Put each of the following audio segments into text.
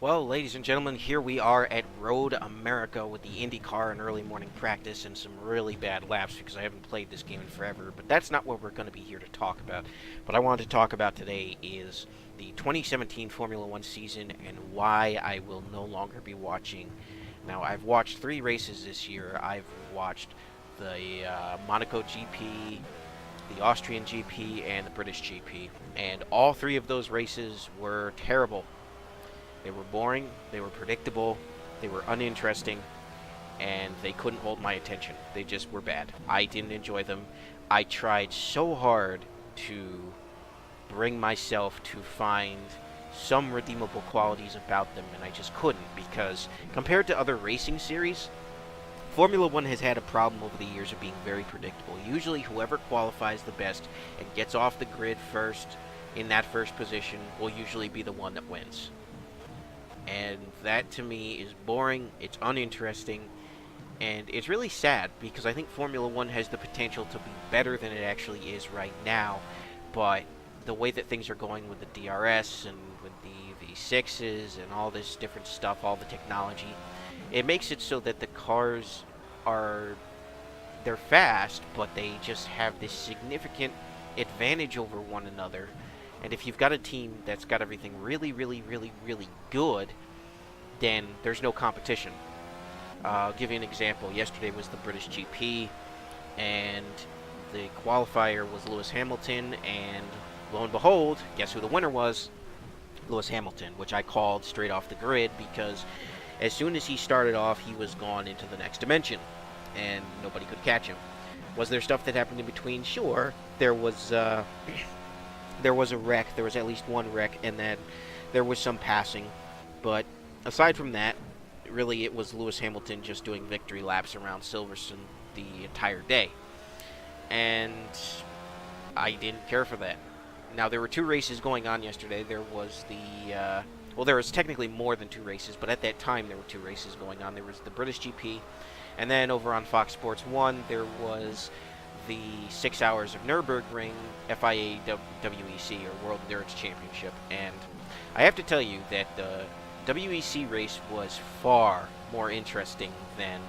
Well, ladies and gentlemen, here we are at Road America with the IndyCar and early morning practice and some really bad laps because I haven't played this game in forever. But that's not what we're going to be here to talk about. What I wanted to talk about today is the 2017 Formula One season and why I will no longer be watching. Now, I've watched 3 races this year. I've watched the Monaco GP, the Austrian GP, and the British GP. And all 3 of those races were terrible. They were boring, they were predictable, they were uninteresting, and they couldn't hold my attention. They just were bad. I didn't enjoy them. I tried so hard to bring myself to find some redeemable qualities about them, and I just couldn't because compared to other racing series, Formula One has had a problem over the years of being very predictable. Usually, whoever qualifies the best and gets off the grid first in that first position will usually be the one that wins. And that to me is boring, it's uninteresting, and it's really sad because I think Formula One has the potential to be better than it actually is right now, but the way that things are going with the DRS and with the V6s and all this different stuff, all the technology, it makes it so that the cars are, they're fast, but they just have this significant advantage over one another. And if you've got a team that's got everything really, really, really, really good, then there's no competition. I'll give you an example. Yesterday was the British GP, and the qualifier was Lewis Hamilton, and lo and behold, guess who the winner was? Lewis Hamilton, which I called straight off the grid because as soon as he started off, he was gone into the next dimension, and nobody could catch him. Was there stuff that happened in between? Sure. There was a wreck. There was at least one wreck, and then there was some passing. But aside from that, really it was Lewis Hamilton just doing victory laps around Silverstone the entire day. And I didn't care for that. Now, there were 2 races going on yesterday. There was there was technically more than 2 races, but at that time there were 2 races going on. There was the British GP, and then over on Fox Sports 1, there was the 6 Hours of Nürburgring FIA WEC, or World Endurance Championship. And I have to tell you that the WEC race was far more interesting than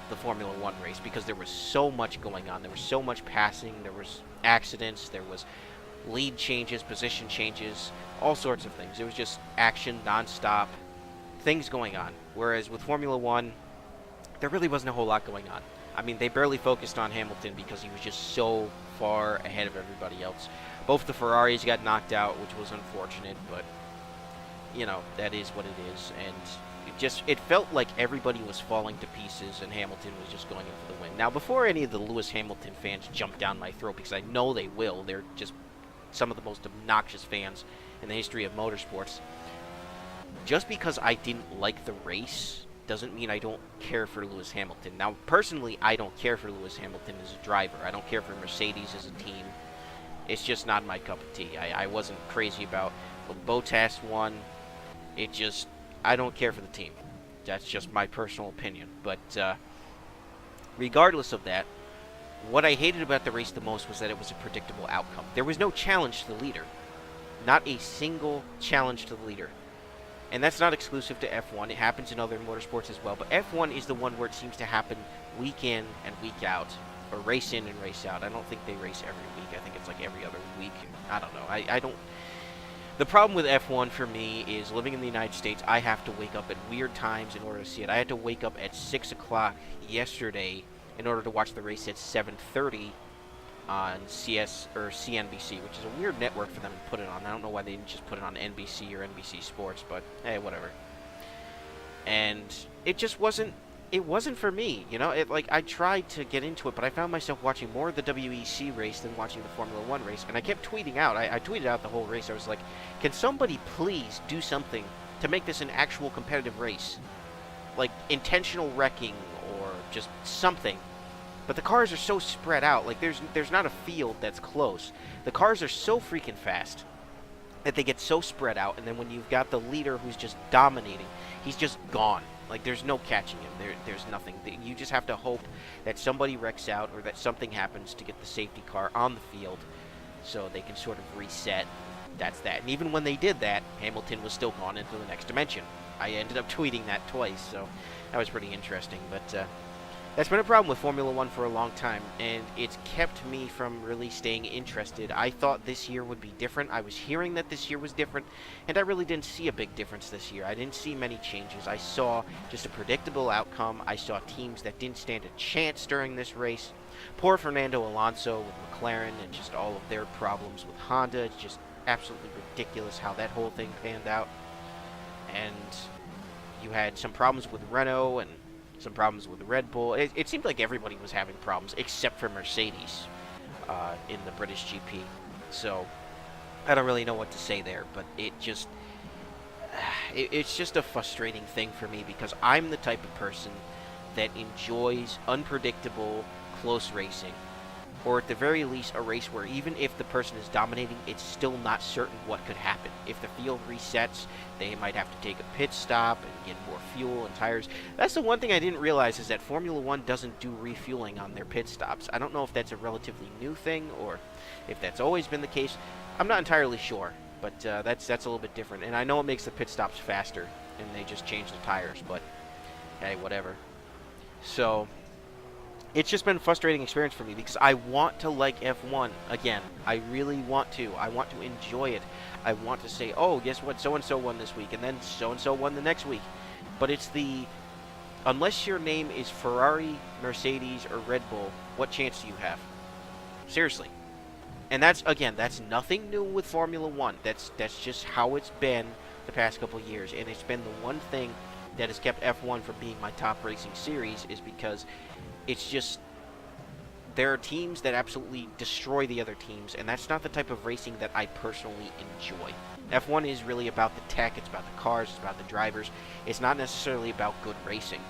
the Formula One race because there was so much going on. There was so much passing, there was accidents, there was lead changes, position changes, all sorts of things. It was just action non-stop, things going on. Whereas with Formula One, there really wasn't a whole lot going on. I mean, they barely focused on Hamilton because he was just so far ahead of everybody else. Both the Ferraris got knocked out, which was unfortunate, but, you know, that is what it is. And it felt like everybody was falling to pieces and Hamilton was just going in for the win. Now, before any of the Lewis Hamilton fans jump down my throat, because I know they will, they're just some of the most obnoxious fans in the history of motorsports. Just because I didn't like the race doesn't mean I don't care for Lewis Hamilton. Now, personally, I don't care for Lewis Hamilton as a driver. I don't care for Mercedes as a team. It's just not my cup of tea. I wasn't crazy about when Bottas won. I don't care for the team. That's just my personal opinion. But regardless of that, what I hated about the race the most was that it was a predictable outcome. There was no challenge to the leader. Not a single challenge to the leader. And that's not exclusive to F1. It happens in other motorsports as well. But F1 is the one where it seems to happen week in and week out. Or race in and race out. I don't think they race every week. I think it's like every other week. I don't know. I don't... The problem with F1 for me is living in the United States, I have to wake up at weird times in order to see it. I had to wake up at 6 o'clock yesterday in order to watch the race at 7:30 on CS or CNBC, which is a weird network for them to put it on. I don't know why they didn't just put it on NBC or NBC Sports, but hey, whatever. And it just wasn't for me, you know. I tried to get into it, but I found myself watching more of the WEC race than watching the Formula One race. And I kept tweeting out. I tweeted out the whole race. I was like, can somebody please do something to make this an actual competitive race? Like intentional wrecking or just something. But the cars are so spread out. Like there's not a field that's close. The cars are so freaking fast that they get so spread out, and then when you've got the leader who's just dominating, he's just gone. Like there's no catching him. There's nothing. You just have to hope that somebody wrecks out or that something happens to get the safety car on the field so they can sort of reset. That's that. And even when they did that, Hamilton was still gone into the next dimension. I ended up tweeting that twice, so that was pretty interesting. But that's been a problem with Formula One for a long time, and it's kept me from really staying interested. I thought this year would be different. I was hearing that this year was different, and I really didn't see a big difference this year. I didn't see many changes. I saw just a predictable outcome. I saw teams that didn't stand a chance during this race. Poor Fernando Alonso with McLaren and just all of their problems with Honda. It's just absolutely ridiculous how that whole thing panned out. And you had some problems with Renault and some problems with Red Bull. It seemed like everybody was having problems except for Mercedes in the British GP. So I don't really know what to say there, but it's just a frustrating thing for me because I'm the type of person that enjoys unpredictable, close racing. Or at the very least, a race where even if the person is dominating, it's still not certain what could happen. If the field resets, they might have to take a pit stop and get more fuel and tires. That's the one thing I didn't realize is that Formula One doesn't do refueling on their pit stops. I don't know if that's a relatively new thing or if that's always been the case. I'm not entirely sure, but that's a little bit different. And I know it makes the pit stops faster, and they just change the tires, but hey, whatever. So it's just been a frustrating experience for me because I want to like F1 again. I really want to. I want to enjoy it. I want to say, oh, guess what? So-and-so won this week, and then so-and-so won the next week. But it's unless your name is Ferrari, Mercedes, or Red Bull, what chance do you have? Seriously. And that's nothing new with Formula One. That's just how it's been the past couple of years. And it's been the one thing that has kept F1 from being my top racing series is because it's just there are teams that absolutely destroy the other teams, and that's not the type of racing that I personally enjoy. F1 is really about the tech, it's about the cars, it's about the drivers. It's not necessarily about good racing,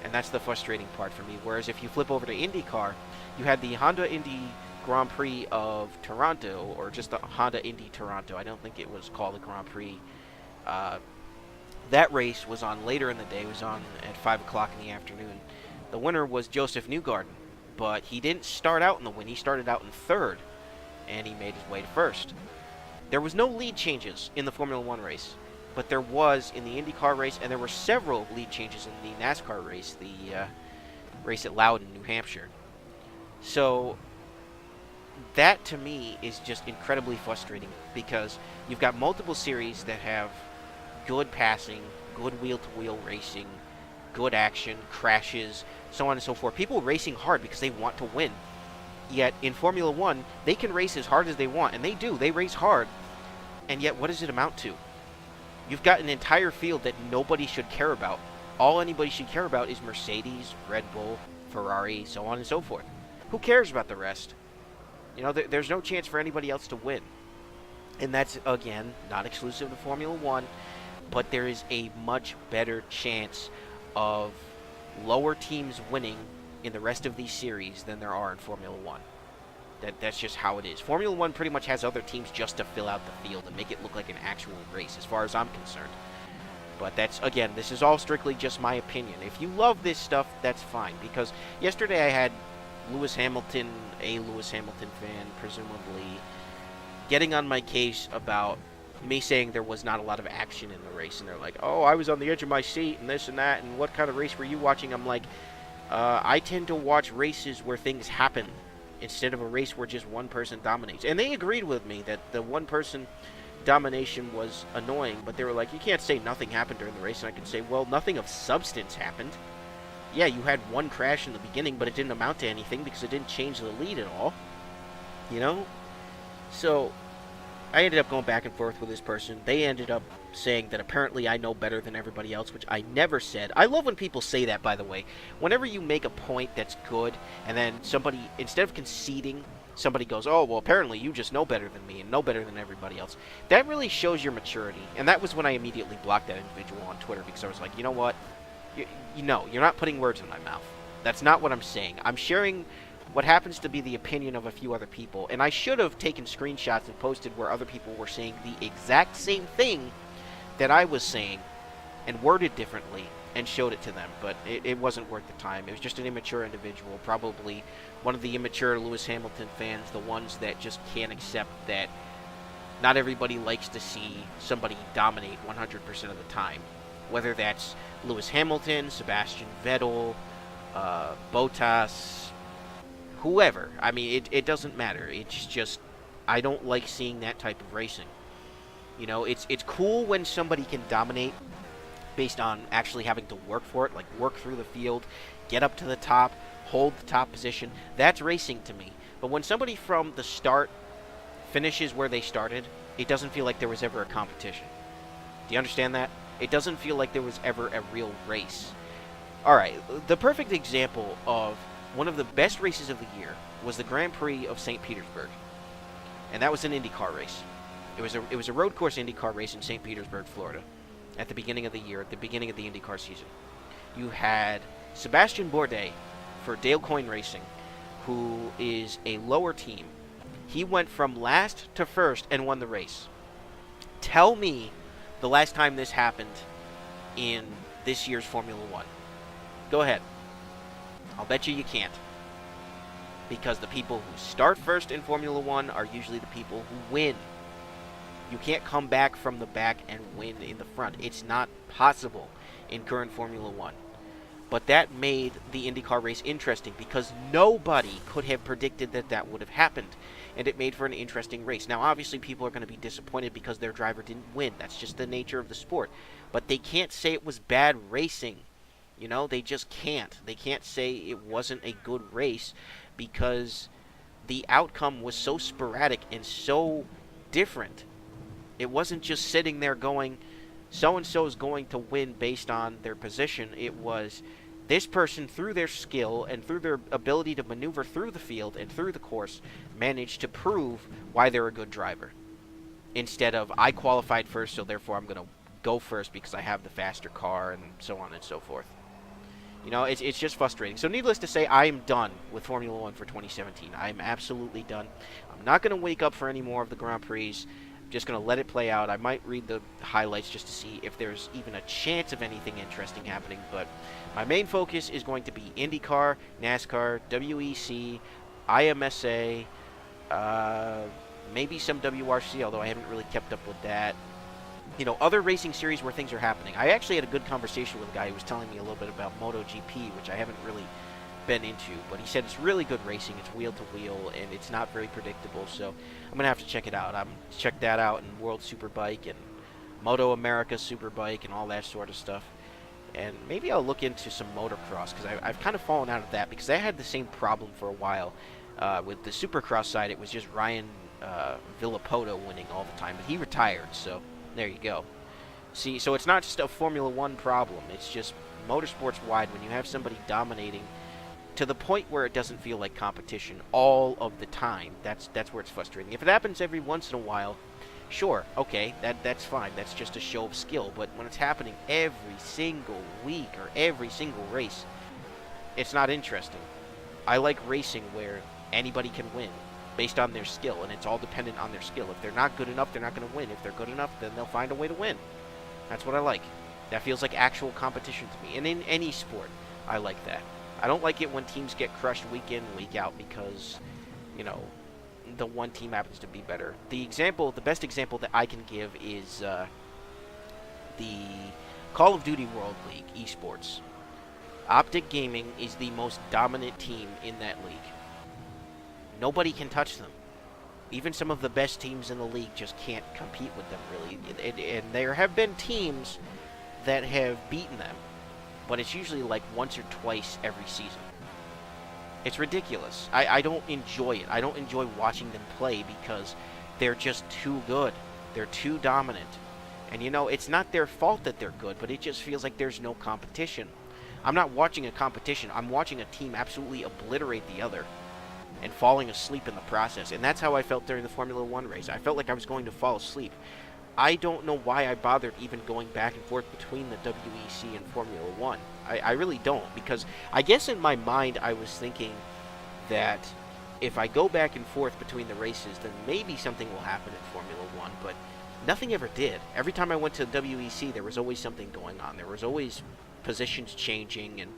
and that's the frustrating part for me. Whereas if you flip over to IndyCar, you had the Honda Indy Grand Prix of Toronto, or just the Honda Indy Toronto. I don't think it was called the Grand Prix. That race was on later in the day. It was on at 5 o'clock in the afternoon. The winner was Joseph Newgarden, but he didn't start out in the win. He started out in third, and he made his way to first. There was no lead changes in the Formula One race, but there was in the IndyCar race, and there were several lead changes in the NASCAR race, the race at Loudon, New Hampshire. So that, to me, is just incredibly frustrating because you've got multiple series that have good passing, good wheel-to-wheel racing, good action, crashes, so on and so forth. People racing hard because they want to win. Yet in Formula One, they can race as hard as they want, and they do. They race hard. And yet, what does it amount to? You've got an entire field that nobody should care about. All anybody should care about is Mercedes, Red Bull, Ferrari, so on and so forth. Who cares about the rest? You know, there's no chance for anybody else to win. And that's, again, not exclusive to Formula One, but there is a much better chance of lower teams winning in the rest of these series than there are in Formula One. That's just how it is. Formula One pretty much has other teams just to fill out the field and make it look like an actual race, as far as I'm concerned. But that's, again, this is all strictly just my opinion. If you love this stuff, that's fine. Because yesterday I had Lewis Hamilton, a Lewis Hamilton fan, presumably, getting on my case about me saying there was not a lot of action in the race. And they're like, oh, I was on the edge of my seat and this and that, and what kind of race were you watching? I'm like, I tend to watch races where things happen instead of a race where just one person dominates. And they agreed with me that the one-person domination was annoying, but they were like, you can't say nothing happened during the race. And I could say, well, nothing of substance happened. Yeah, you had one crash in the beginning, but it didn't amount to anything because it didn't change the lead at all. You know? So I ended up going back and forth with this person. They ended up saying that apparently I know better than everybody else, which I never said. I love when people say that, by the way. Whenever you make a point that's good, and then somebody, instead of conceding, somebody goes, oh, well, apparently you just know better than me and know better than everybody else. That really shows your maturity. And that was when I immediately blocked that individual on Twitter, because I was like, you know what? You know, you're not putting words in my mouth. That's not what I'm saying. I'm sharing what happens to be the opinion of a few other people. And I should have taken screenshots and posted where other people were saying the exact same thing that I was saying and worded differently and showed it to them. But it wasn't worth the time. It was just an immature individual, probably one of the immature Lewis Hamilton fans, the ones that just can't accept that not everybody likes to see somebody dominate 100% of the time. Whether that's Lewis Hamilton, Sebastian Vettel, Bottas, whoever. I mean, it doesn't matter. It's just, I don't like seeing that type of racing. You know, it's cool when somebody can dominate based on actually having to work for it, like work through the field, get up to the top, hold the top position. That's racing to me. But when somebody from the start finishes where they started, it doesn't feel like there was ever a competition. Do you understand that? It doesn't feel like there was ever a real race. Alright, the perfect example of one of the best races of the year was the Grand Prix of St. Petersburg. And that was an IndyCar race. It was a road course IndyCar race in St. Petersburg, Florida, at the beginning of the year, at the beginning of the IndyCar season. You had Sebastian Bourdais for Dale Coyne Racing, who is a lower team. He went from last to first and won the race. Tell me the last time this happened in this year's Formula One. Go ahead. I'll bet you can't. Because the people who start first in Formula One are usually the people who win. You can't come back from the back and win in the front. It's not possible in current Formula One. But that made the IndyCar race interesting because nobody could have predicted that that would have happened. And it made for an interesting race. Now, obviously, people are going to be disappointed because their driver didn't win. That's just the nature of the sport. But they can't say it was bad racing. You know, they just can't. They can't say it wasn't a good race because the outcome was so sporadic and so different. It wasn't just sitting there going, so-and-so is going to win based on their position. It was this person, through their skill and through their ability to maneuver through the field and through the course, managed to prove why they're a good driver. Instead of, I qualified first, so therefore I'm going to go first because I have the faster car and so on and so forth. You know, it's just frustrating. So needless to say, I am done with Formula One for 2017. I am absolutely done. I'm not going to wake up for any more of the Grand Prix. I'm just going to let it play out. I might read the highlights just to see if there's even a chance of anything interesting happening. But my main focus is going to be IndyCar, NASCAR, WEC, IMSA, maybe some WRC, although I haven't really kept up with that. You know, other racing series where things are happening. I actually had a good conversation with a guy who was telling me a little bit about MotoGP, which I haven't really been into, but he said it's really good racing. It's wheel to wheel, and it's not very predictable, so I'm gonna have to check it out. I'm check that out in World Superbike and Moto America Superbike and all that sort of stuff. And maybe I'll look into some motocross because I've kind of fallen out of that because I had the same problem for a while. With the Supercross side, it was just Ryan Villapoto winning all the time, but he retired, so there you go. See, so it's not just a Formula One problem. It's just motorsports wide when you have somebody dominating to the point where it doesn't feel like competition all of the time. That's where it's frustrating. If it happens every once in a while, sure, okay, that's fine. That's just a show of skill. But when it's happening every single week or every single race, it's not interesting. I like racing where anybody can win based on their skill, and it's all dependent on their skill. If they're not good enough, they're not going to win. If they're good enough, then they'll find a way to win. That's what I like. That feels like actual competition to me. And in any sport, I like that. I don't like it when teams get crushed week in, week out because, you know, the one team happens to be better. The best example that I can give is the Call of Duty World League esports. Optic Gaming is the most dominant team in that league. Nobody can touch them. Even some of the best teams in the league just can't compete with them, really. And there have been teams that have beaten them, but it's usually like once or twice every season. It's ridiculous. I don't enjoy it. I don't enjoy watching them play because they're just too good. They're too dominant. And, you know, it's not their fault that they're good, but it just feels like there's no competition. I'm not watching a competition. I'm watching a team absolutely obliterate the other and falling asleep in the process. And that's how I felt during the Formula One race. I felt like I was going to fall asleep. I don't know why I bothered even going back and forth between the WEC and Formula One. I really don't, because I guess in my mind I was thinking that if I go back and forth between the races, then maybe something will happen in Formula One, but nothing ever did. Every time I went to WEC, there was always something going on. There was always positions changing and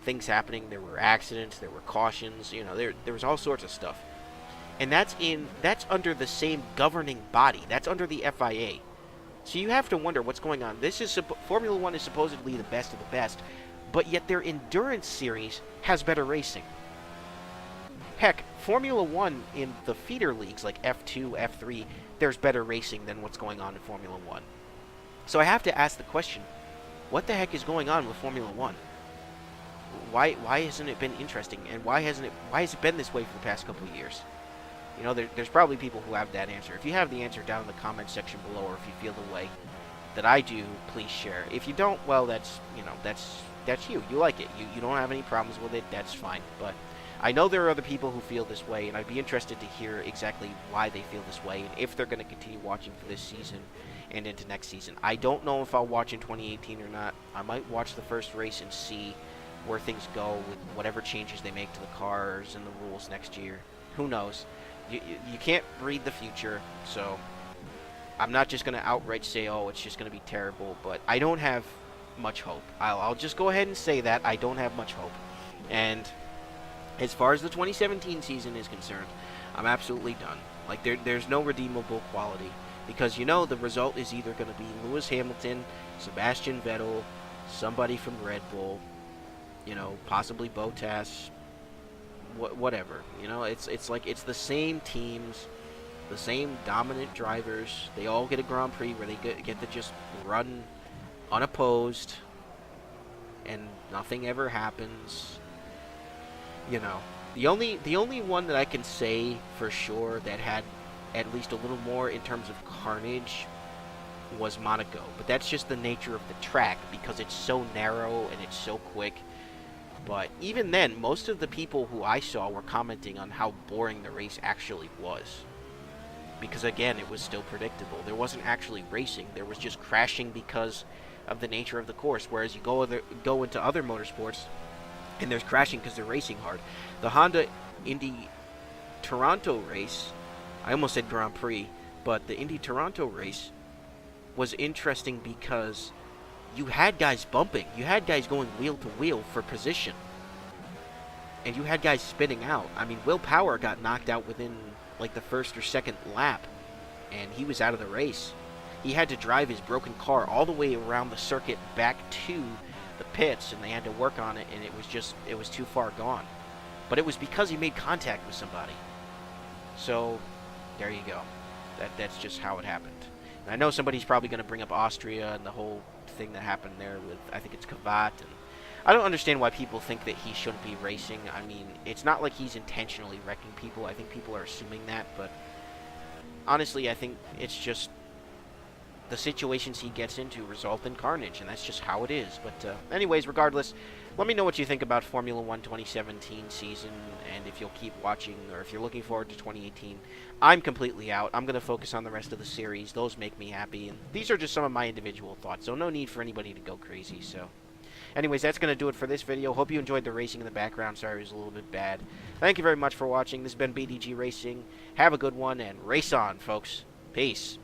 things happening. There were accidents, there were cautions, you know, there was all sorts of stuff. And that's under the same governing body. That's under the FIA. So you have to wonder what's going on. Formula One is supposedly the best of the best, but yet their endurance series has better racing. Heck, Formula One in the feeder leagues like F2, F3, there's better racing than what's going on in Formula One. So I have to ask the question, what the heck is going on with Formula One? Why hasn't it been interesting, and why has it been this way for the past couple of years? You know, there's probably people who have that answer. If you have the answer down in the comment section below, or if you feel the way that I do, please share. If you don't, well, that's you. You like it. You don't have any problems with it. That's fine. But I know there are other people who feel this way, and I'd be interested to hear exactly why they feel this way, and if they're going to continue watching for this season and into next season. I don't know if I'll watch in 2018 or not. I might watch the first race and see where things go with whatever changes they make to the cars and the rules next year. Who knows? You can't read the future, so I'm not just going to outright say, oh, it's just going to be terrible, but I don't have much hope. I'll just go ahead and say that. I don't have much hope. And as far as the 2017 season is concerned, I'm absolutely done. Like, there's no redeemable quality, because, you know, the result is either going to be Lewis Hamilton, Sebastian Vettel, somebody from Red Bull, you know, possibly Bottas, whatever. You know, it's like it's the same teams, the same dominant drivers. They all get a Grand Prix where they get to just run unopposed, and nothing ever happens. You know, the only one that I can say for sure that had at least a little more in terms of carnage was Monaco, but that's just the nature of the track, because it's so narrow and it's so quick. But even then, most of the people who I saw were commenting on how boring the race actually was. Because again, it was still predictable. There wasn't actually racing. There was just crashing because of the nature of the course. Whereas you go into other motorsports, and there's crashing because they're racing hard. The Honda Indy Toronto race, I almost said Grand Prix, but the Indy Toronto race was interesting because you had guys bumping. You had guys going wheel to wheel for position. And you had guys spinning out. I mean, Will Power got knocked out within, like, the first or second lap, and he was out of the race. He had to drive his broken car all the way around the circuit back to the pits, and they had to work on it, and it was too far gone. But it was because he made contact with somebody. So, there you go. That's just how it happened. And I know somebody's probably going to bring up Austria and the whole thing that happened there with, I think it's Kvyat, and I don't understand why people think that he shouldn't be racing. I mean, it's not like he's intentionally wrecking people. I think people are assuming that, but honestly, I think it's just the situations he gets into result in carnage, and that's just how it is. But anyways, regardless, let me know what you think about Formula One 2017 season, and if you'll keep watching, or if you're looking forward to 2018. I'm completely out. I'm going to focus on the rest of the series. Those make me happy, and these are just some of my individual thoughts, so no need for anybody to go crazy. So anyways, that's going to do it for this video. Hope you enjoyed the racing in the background. Sorry it was a little bit bad. Thank you very much for watching. This has been BDG Racing. Have a good one, and race on, folks. Peace.